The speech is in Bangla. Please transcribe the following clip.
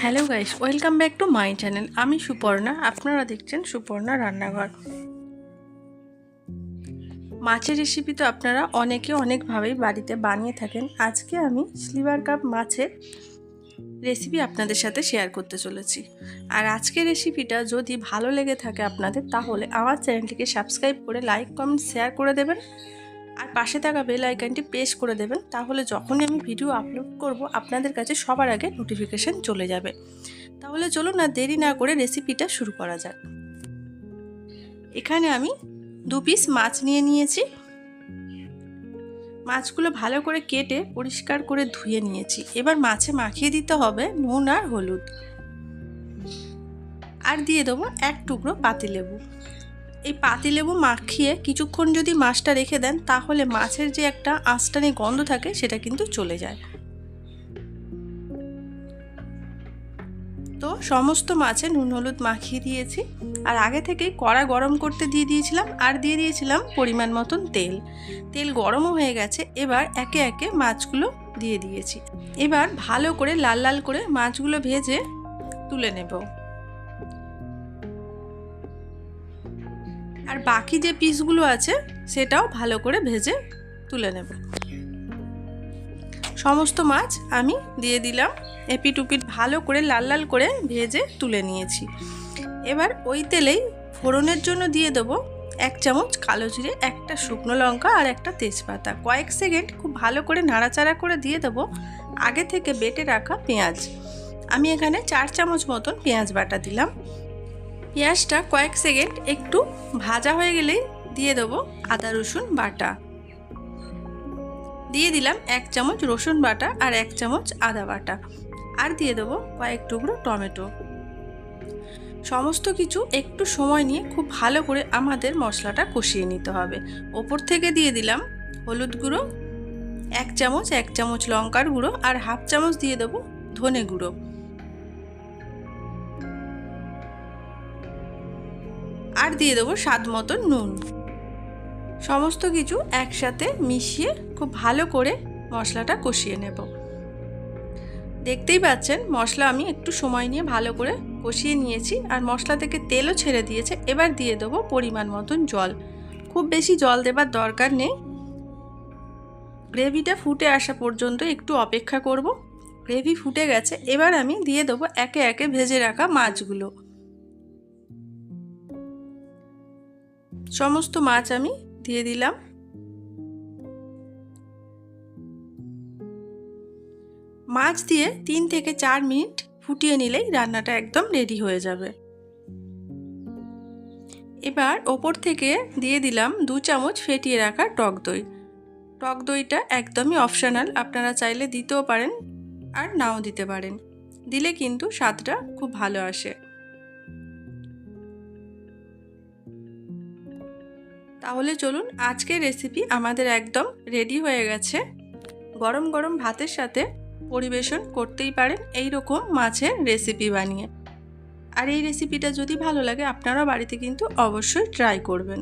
Hello guys, welcome back to my channel. আমি সুপর্ণা, আপনারা দেখছেন সুপর্ণা রান্নাঘর। মাছের রেসিপি তো আপনারা অনেকভাবেই বাড়িতে বানিয়ে থাকেন। আজকে আমি স্লিভার কাপ মাছের রেসিপি আপনাদের সাথে শেয়ার করতে চলেছি। আর আজকের রেসিপিটা যদি ভালো লেগে থাকে আপনাদের, তাহলে আমার চ্যানেলটিকে সাবস্ক্রাইব করে লাইক কমেন্ট শেয়ার করে দেবেন আর পাশে থাকা বেল আইকনটি প্রেস করে দেবেন। তাহলে যখনই আমি ভিডিও আপলোড করব আপনাদের কাছে সবার আগে নোটিফিকেশান চলে যাবে। তাহলে চলুন না দেরি না করে রেসিপিটা শুরু করা যাক। এখানে আমি 2 পিস মাছ নিয়ে নিয়েছি। মাছগুলো ভালো করে কেটে পরিষ্কার করে ধুয়ে নিয়েছি। এবার মাছে মাখিয়ে দিতে হবে নুন আর হলুদ, আর দিয়ে দেবো 1 টুকরো পাতিলেবু। এই পাতিলেবু মাখিয়ে কিছুক্ষণ যদি মাছটা রেখে দেন, তাহলে মাছের যে একটা আঁশটানি গন্ধ থাকে সেটা কিন্তু চলে যায়। তো সমস্ত মাছে নুন হলুদ মাখিয়ে দিয়েছি, আর আগে থেকেই কড়া গরম করতে দিয়ে দিয়েছিলাম, আর দিয়ে দিয়েছিলাম পরিমাণ মতন তেল। তেল গরমও হয়ে গেছে। এবার একে একে মাছগুলো দিয়ে দিয়েছি। এবার ভালো করে লাল লাল করে মাছগুলো ভেজে তুলে নেব। আর বাকি যে পিসগুলো আছে সেটাও ভালো করে ভেজে তুলে নেব। সমস্ত মাছ আমি দিয়ে দিলাম, এপিট উপিট ভালো করে লাল লাল করে ভেজে তুলে নিয়েছি। এবার ওই তেলেই ফোড়নের জন্য দিয়ে দেবো 1 চামচ কালো জিরে, 1টা শুকনো লঙ্কা আর 1টা তেজপাতা। কয়েক সেকেন্ড খুব ভালো করে নাড়াচাড়া করে দিয়ে দেবো আগে থেকে বেটে রাখা পেঁয়াজ। আমি এখানে 4 চামচ মতন পেঁয়াজ বাটা দিলাম। পেঁয়াজটা কয়েক সেকেন্ড একটু ভাজা হয়ে গেলেই দিয়ে দেবো আদা রসুন বাটা। দিয়ে দিলাম 1 চামচ রসুন বাটা আর 1 চামচ আদা বাটা, আর দিয়ে দেবো কয়েক টুকরো টমেটো। সমস্ত কিছু একটু সময় নিয়ে খুব ভালো করে আমাদের মশলাটা কষিয়ে নিতে হবে। ওপর থেকে দিয়ে দিলাম হলুদ গুঁড়ো 1 চামচ, 1 চামচ লঙ্কার গুঁড়ো আর হাফ চামচ দিয়ে দেবো ধনে গুঁড়ো, আর দিয়ে দেবো স্বাদ মতন নুন। সমস্ত কিছু একসাথে মিশিয়ে খুব ভালো করে মশলাটা কষিয়ে নেব। দেখতেই পাচ্ছেন মশলা আমি একটু সময় নিয়ে ভালো করে কষিয়ে নিয়েছি, আর মশলা থেকে তেলও ছেড়ে দিয়েছে। এবার দিয়ে দেবো পরিমাণ মতন জল। খুব বেশি জল দেবার দরকার নেই। গ্রেভিটা ফুটে আসা পর্যন্ত একটু অপেক্ষা করব। গ্রেভি ফুটে গেছে। এবার আমি দিয়ে দেবো একে একে ভেজে রাখা মাছগুলো। সমস্ত মাছ আমি দিয়ে দিলাম। মাছ দিয়ে 3 থেকে 4 মিনিট ফুটিয়ে নিলেই রান্নাটা একদম রেডি হয়ে যাবে। এবার ওপর থেকে দিয়ে দিলাম 2 চামচ ফেটিয়ে রাখা টক দই। টক দইটা একদমই অপশনাল, আপনারা চাইলে দিতেও পারেন আর নাও দিতে পারেন। দিলে কিন্তু স্বাদটা খুব ভালো আসে। তাহলে চলুন, আজকের রেসিপি আমাদের একদম রেডি হয়ে গেছে। গরম গরম ভাতের সাথে পরিবেশন করতেই পারেন এই রকম মাছের রেসিপি বানিয়ে। আর এই রেসিপিটা যদি ভালো লাগে আপনারা বাড়িতে কিন্তু অবশ্যই ট্রাই করবেন।